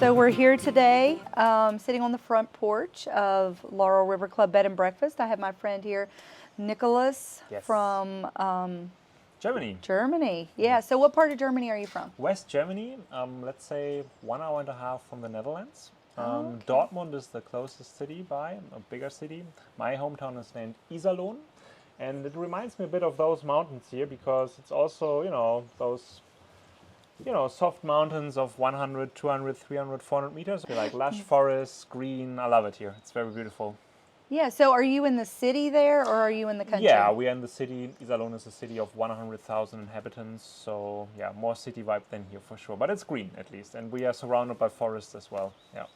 So we're here today, sitting on the front porch of Laurel River Club Bed and Breakfast. I have my friend here, Nicolas, Yes. from Germany. Germany. Yeah. So what part of Germany are you from? West Germany, let's say 1 hour and a half from the Netherlands. Okay. Dortmund is the closest city a bigger city. My hometown is named Iserlohn, and it reminds me a bit of those mountains here because it's also, those, soft mountains of 100, 200, 300, 400 meters. Like lush forests, green. I love it here. It's very beautiful. Yeah. So are you in the city there, or are you in the country? Yeah, we are in the city. Iserlohn is a city of 100,000 inhabitants, so yeah, more city vibe than here for sure. But it's green at least, and we are surrounded by forests as well. Yeah.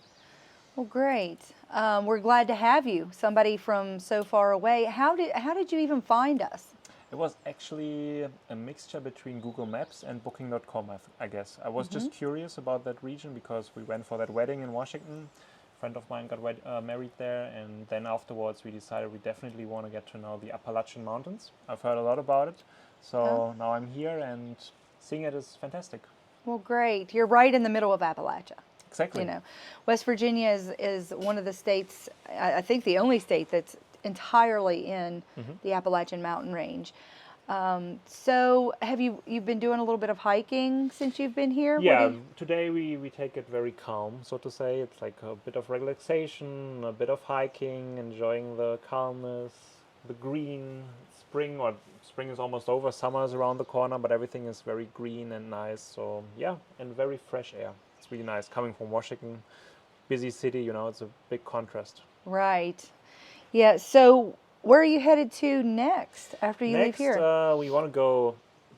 Well, great. We're glad to have you. Somebody from so far away. How did you even find us? It was actually a mixture between Google Maps and Booking.com, I guess. I was just curious about that region because we went for that wedding in Washington. A friend of mine got married there, and then afterwards we decided we definitely want to get to know the Appalachian Mountains. I've heard a lot about it, so now I'm here and seeing it is fantastic. Well, great. You're right in the middle of Appalachia. Exactly. You know, West Virginia is one of the states, I think the only state that's entirely in the Appalachian Mountain Range. So have you've been doing a little bit of hiking since you've been here? Yeah, today we take it very calm, so to say. It's like a bit of relaxation, a bit of hiking, enjoying the calmness, the green. Spring is almost over, summer is around the corner, but everything is very green and nice. So yeah, and very fresh air. It's really nice coming from Washington, busy city, it's a big contrast. Right. Yeah, so where are you headed to next after you leave here? We want to go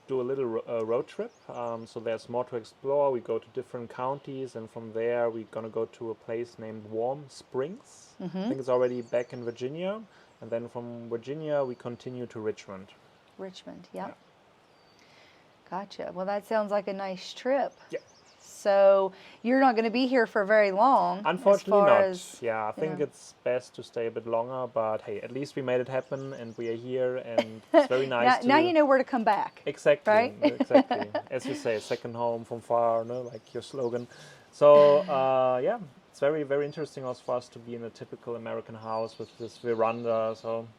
do a little road trip. So there's more to explore. We go to different counties, and from there we're going to go to a place named Warm Springs. I think it's already back in Virginia. And then from Virginia we continue to Richmond. Richmond, yeah. Gotcha. Well, that sounds like a nice trip. Yeah. So you're not going to be here for very long. Unfortunately not. Yeah, I think it's best to stay a bit longer, but hey, at least we made it happen and we are here, and it's very nice. Now you know where to come back. Exactly. Right? Exactly. As you say, second home from far, like your slogan. So yeah, it's very, very interesting also for us to be in a typical American house with this veranda. So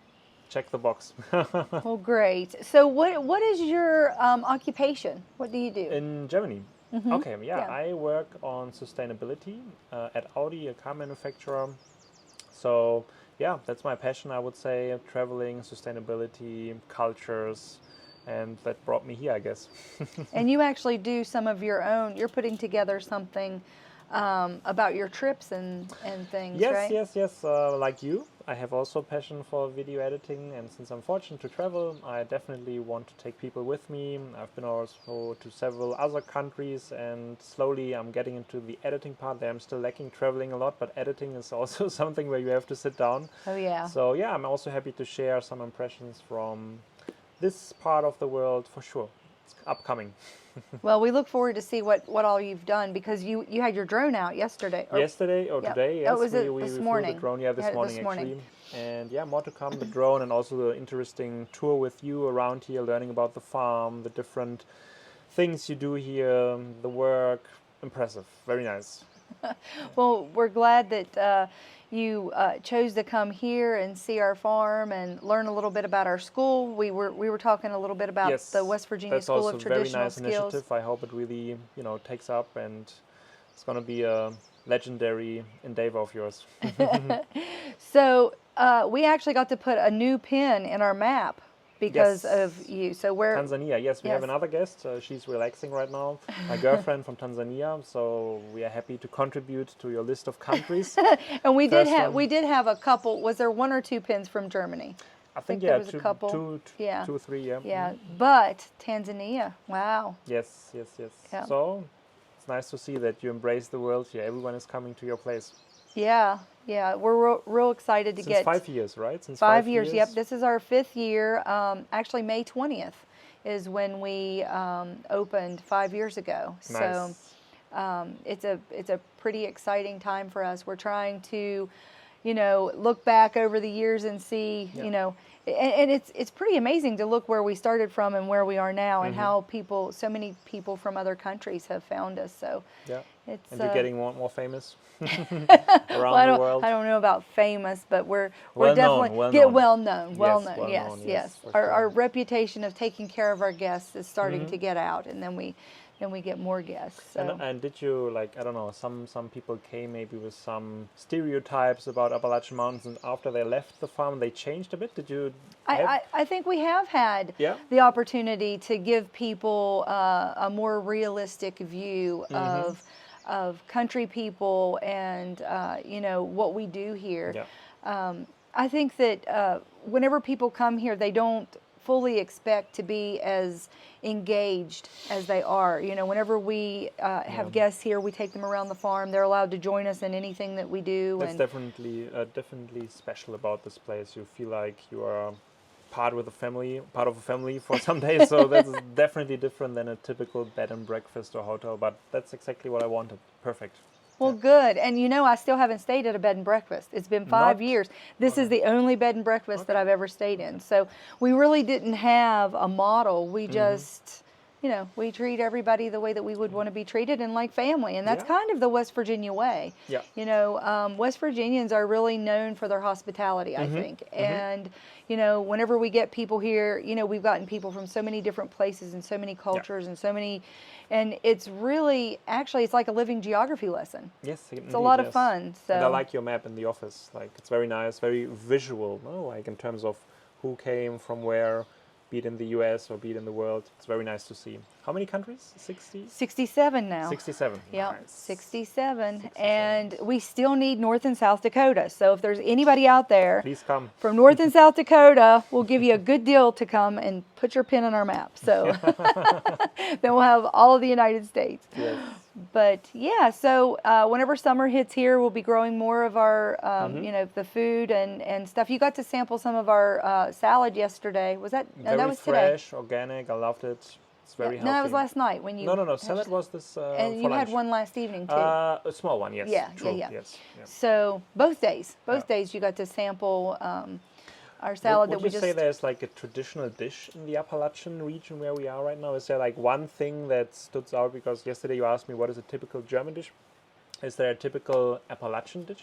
check the box. Well, great. So what is your occupation? What do you do? In Germany. Okay, yeah, I work on sustainability at Audi, a car manufacturer. So yeah, that's my passion, I would say, traveling, sustainability, cultures, and that brought me here, I guess. And you actually do some of your own, you're putting together something about your trips and things, right? Yes, like you. I have also a passion for video editing, and since I'm fortunate to travel, I definitely want to take people with me. I've been also to several other countries, and slowly I'm getting into the editing part. There I'm still lacking traveling a lot, but editing is also something where you have to sit down. Oh yeah. So yeah, I'm also happy to share some impressions from this part of the world for sure. It's upcoming. Well, we look forward to see what all you've done, because you had your drone out yesterday. Yesterday or today, yes. Oh, was it this morning? Flew the drone, this morning actually. And yeah, more to come, the drone, and also the interesting tour with you around here, learning about the farm, the different things you do here, the work. Impressive, very nice. Well, we're glad that you chose to come here and see our farm and learn a little bit about our school. We were talking a little bit about the West Virginia School of Traditional Skills. That's also a very nice initiative. I hope it really, takes up, and it's going to be a legendary endeavor of yours. So we actually got to put a new pin in our map because of you. So we're Tanzania. Yes, we have another guest. She's relaxing right now. My girlfriend from Tanzania. So we are happy to contribute to your list of countries. And we did have a couple. Was there one or two pins from Germany? I think there was a couple. Two or three. Yeah. Yeah, but Tanzania. Wow. Yes. Yeah. So it's nice to see that you embrace the world here. Everyone is coming to your place. Yeah. We're real excited to get. Since 5 years, right? Since 5 years. Yep. This is our 5th year. Actually, May 20th is when we opened 5 years ago. Nice. So it's a pretty exciting time for us. We're trying to, look back over the years and see, and it's pretty amazing to look where we started from and where we are now, and how so many people from other countries have found us. So It's And you're getting more and more famous around well, the world. I don't know about famous, but we're Well known, definitely well get known. well known. Well Yes, known. well Yes, known, yes. yes, for Our sure. reputation of taking care of our guests is starting to get out, and then we get more guests. So. And did you, like, I don't know, some people came maybe with some stereotypes about Appalachian Mountains, and after they left the farm they changed a bit? Did you have? I think we have had Yeah? the opportunity to give people a more realistic view of country people and what we do here. Yeah. I think that whenever people come here, they don't fully expect to be as engaged as they are. Whenever we have guests here, we take them around the farm. They're allowed to join us in anything that we do. That's And definitely special about this place. You feel like you are part of a family for some days. So that's definitely different than a typical bed and breakfast or hotel. But that's exactly what I wanted. Perfect. well, good. And I still haven't stayed at a bed and breakfast. It's been 5 Not? years. This is the only bed and breakfast that I've ever stayed in. So we really didn't have a model. We just, we treat everybody the way that we would want to be treated and like family. And that's Yeah. kind of the West Virginia way. Yeah. West Virginians are really known for their hospitality, I think. And, whenever we get people here, we've gotten people from so many different places and so many cultures and so many, and it's really, actually, it's like a living geography lesson. Yes, It's a lot of fun. So. And I like your map in the office. Like, it's very nice, very visual. No? Like, in terms of who came from where, be it in the US or be it in the world. It's very nice to see. How many countries? 60? 67 now. 67. Yep, Nice. 67. And we still need North and South Dakota. So if there's anybody out there Please come. from North and South Dakota, we'll give you a good deal to come and put your pin on our map. So then we'll have all of the United States. Yes. But yeah, so whenever summer hits here, we'll be growing more of our, the food and stuff. You got to sample some of our salad yesterday. Was that? No, Very that was today. fresh, organic. I loved it. It's very healthy. No, that was last night when you. No. Salad was this And for you lunch. had one last evening too. A small one, yes. Yeah, True. yeah. Yes. Yeah. So both days Yeah. you got to sample our salad that we Would you just. say there's like a traditional dish in the Appalachian region where we are right now? Is there like one thing that stood out? Because yesterday you asked me what is a typical German dish. Is there a typical Appalachian dish?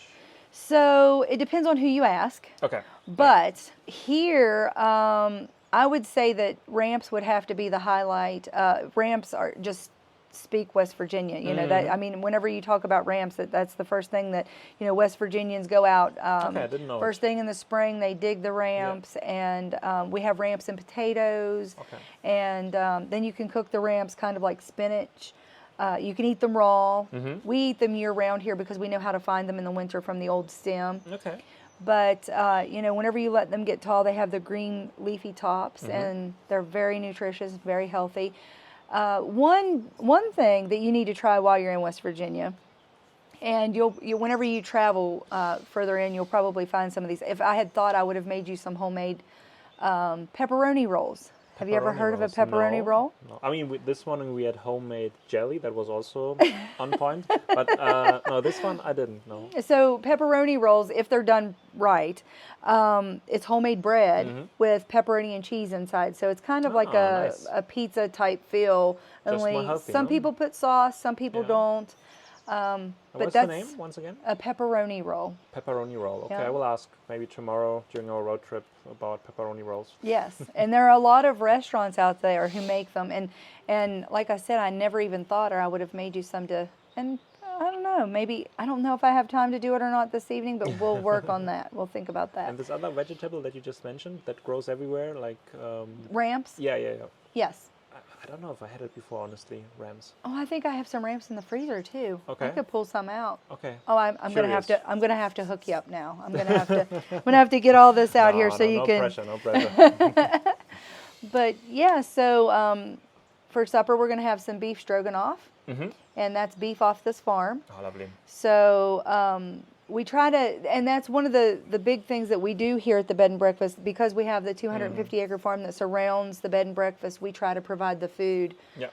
So it depends on who you ask. Okay. But here, I would say that ramps would have to be the highlight. Ramps are just speak West Virginia. That, I mean, whenever you talk about ramps, that's the first thing that West Virginians go out. Okay, I didn't know. First thing in the spring, they dig the ramps, and we have ramps and potatoes. Okay. And then you can cook the ramps kind of like spinach. You can eat them raw. We eat them year round here because we know how to find them in the winter from the old stem. Okay. But, whenever you let them get tall, they have the green leafy tops, and they're very nutritious, very healthy. One thing that you need to try while you're in West Virginia, and whenever you travel further in, you'll probably find some of these. If I had thought, I would have made you some homemade pepperoni rolls. Have you ever heard of a pepperoni roll? No. I mean, with this one we had homemade jelly that was also on point. But no, this one I didn't know. So pepperoni rolls, if they're done right, it's homemade bread with pepperoni and cheese inside. So it's kind of like nice. a pizza type feel. Just Only more healthy, some no? people put sauce, some people Yeah. don't. But What's that's the name once again? a pepperoni roll. Pepperoni roll. Okay, Yeah. I will ask maybe tomorrow during our road trip about pepperoni rolls. Yes, and there are a lot of restaurants out there who make them, and like I said, I never even thought, or I would have made you some to, and I don't know, maybe, I don't know if I have time to do it or not this evening, but we'll work on that. We'll think about that. And this other vegetable that you just mentioned that grows everywhere, like Ramps? yeah. Yes. I don't know if I had it before, honestly. Ramps. Oh, I think I have some ramps in the freezer too. Okay. I could pull some out. Okay. Oh, I'm gonna have Curious. to. I'm gonna have to hook you up now. I'm gonna have to get all this out here so you no can. pressure, no pressure. But yeah, so for supper we're gonna have some beef stroganoff, and that's beef off this farm. Oh, lovely. So we try to, and that's one of the big things that we do here at the Bed and Breakfast, because we have the 250 acre farm that surrounds the Bed and Breakfast. We try to provide the food. Yeah.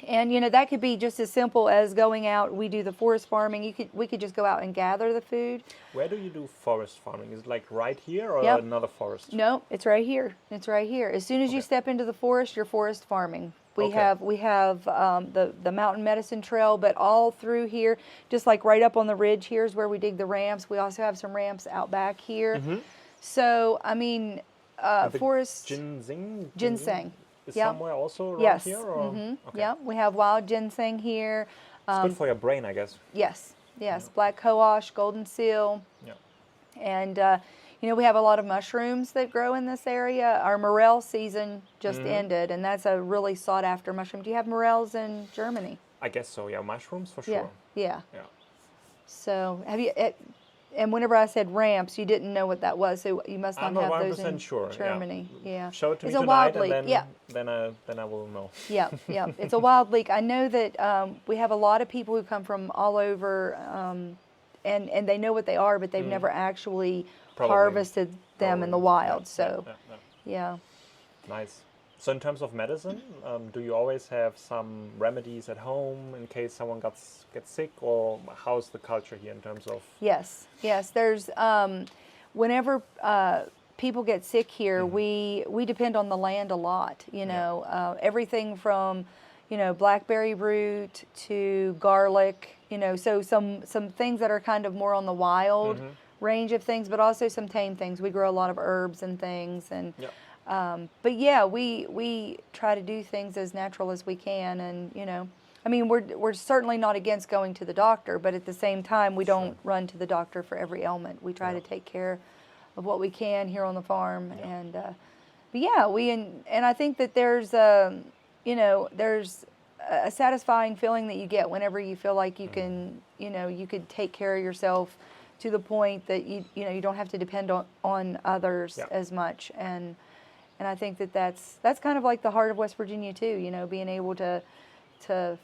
And that could be just as simple as going out. We do the forest farming. We could just go out and gather the food. Where do you do forest farming? Is it like right here or Yep. another forest? No, it's right here. It's right here. As soon as you Okay. step into the forest, you're forest farming. We Okay. have the mountain medicine trail, but all through here, just like right up on the ridge here is where we dig the ramps. We also have some ramps out back here. So I mean, And the forest ginseng is Yep. somewhere also around Yes. here, or okay. Yeah, we have wild ginseng here. It's good for your brain, I guess. Yes, yes, black cohosh, golden seal, Yeah. and we have a lot of mushrooms that grow in this area. Our morel season just ended, and that's a really sought after mushroom. Do you have morels in Germany? I guess so. Yeah, mushrooms for Yeah, sure. yeah. Yeah. So have you? And whenever I said ramps, you didn't know what that was, so you must not I'm not have 100% those in sure. Germany. Yeah, Show it to it's me a tonight, wild leek. and Yeah. then I will know. Yeah, yeah, it's a wild leek. I know that we have a lot of people who come from all over, and they know what they are, but they've never actually Probably. harvested them in the Probably. wild. Yeah, So, yeah. yeah. Nice. So in terms of medicine, do you always have some remedies at home in case someone gets sick, or how's the culture here in terms of? Yes, yes. There's whenever people get sick here, we depend on the land a lot. Everything from blackberry root to garlic. So some things that are kind of more on the wild range of things, but also some tame things. We grow a lot of herbs and things, and but yeah, we try to do things as natural as we can, and I mean, we're certainly not against going to the doctor, but at the same time, we don't run to the doctor for every ailment. We try to take care of what we can here on the farm, and but yeah, and I think that there's there's a satisfying feeling that you get whenever you feel like you can you could take care of yourself to the point that you don't have to depend on others as much, and I think that that's kind of like the heart of West Virginia too. Being able to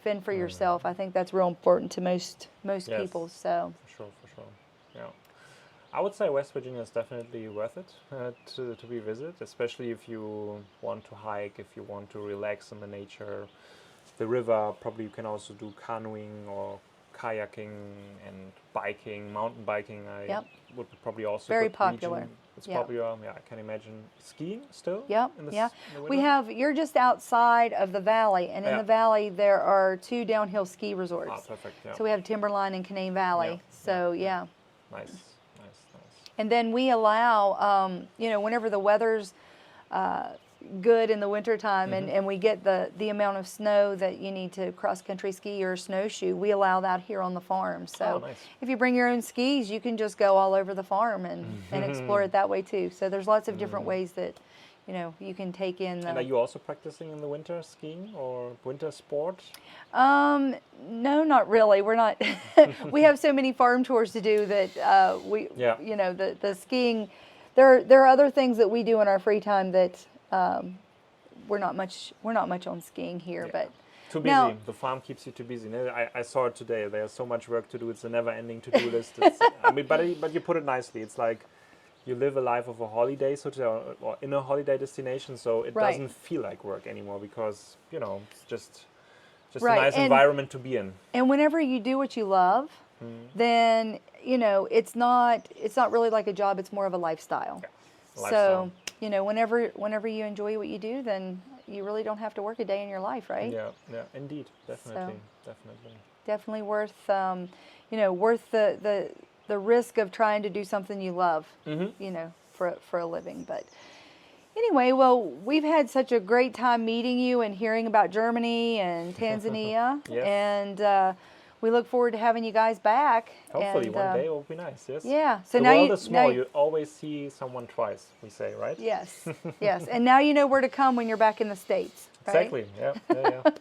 fend for yourself. I think that's real important to most Yes. people. So For sure. Yeah. I would say West Virginia is definitely worth it to be visited, especially if you want to hike, if you want to relax in the nature. The river, probably you can also do canoeing or kayaking and biking, mountain biking. Would probably also Very good popular. region. It's popular. Yeah, I can imagine skiing still. Yep, in yeah. in the We winter? you're just outside of the valley, and in the valley there are 2 downhill ski resorts. Ah, perfect. Yeah. So we have Timberline and Canaan Valley. Yeah, So yeah. Nice. And then we allow, whenever the weather's good in the wintertime and we get the amount of snow that you need to cross-country ski or snowshoe, we allow that here on the farm. So nice. if you bring your own skis, you can just go all over the farm and explore it that way too. So there's lots of different ways that, you can take in the... And are you also practicing in the winter skiing or winter sport? No, not really. We're not. We have so many farm tours to do that the skiing. There are other things that we do in our free time that we're not much on skiing here. But too busy. Now, the farm keeps you too busy. I saw it today. There's so much work to do. It's a never-ending to-do list. I mean, but you put it nicely. It's like you live a life of a holiday, so to say, or in a holiday destination. So it doesn't feel like work anymore because it's just a nice environment to be in. And whenever you do what you love, then it's not really like a job. It's more of a lifestyle. Yeah. So whenever you enjoy what you do, then you really don't have to work a day in your life, right? Yeah, indeed, definitely. Definitely worth worth the risk of trying to do something you love, for a living. But anyway, well, we've had such a great time meeting you and hearing about Germany and Tanzania, and we look forward to having you guys back. Hopefully, and, one day it will be nice. Yes. Yeah. So the now world is small. You always see someone twice. We say, right? Yes. Yes. And now you know where to come when you're back in the States. Right? Exactly. Yeah.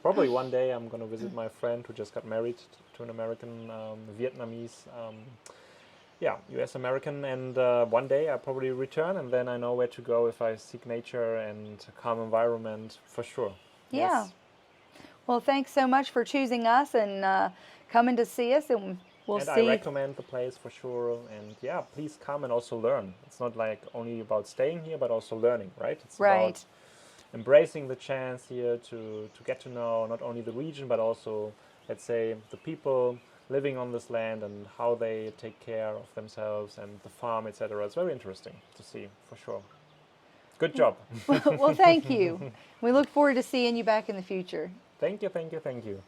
Probably one day I'm going to visit my friend who just got married to an American Vietnamese. U.S. American, and one day I probably return, and then I know where to go if I seek nature and a calm environment for sure. Yeah. Yes. Well, thanks so much for choosing us and coming to see us, and we'll see. I recommend the place for sure, and please come and also learn. It's not like only about staying here, but also learning, right? It's about embracing the chance here to get to know not only the region, but also, let's say, the people living on this land and how they take care of themselves and the farm, etc. It's very interesting to see, for sure. Good job. Well, thank you. We look forward to seeing you back in the future. Thank you, thank you, thank you.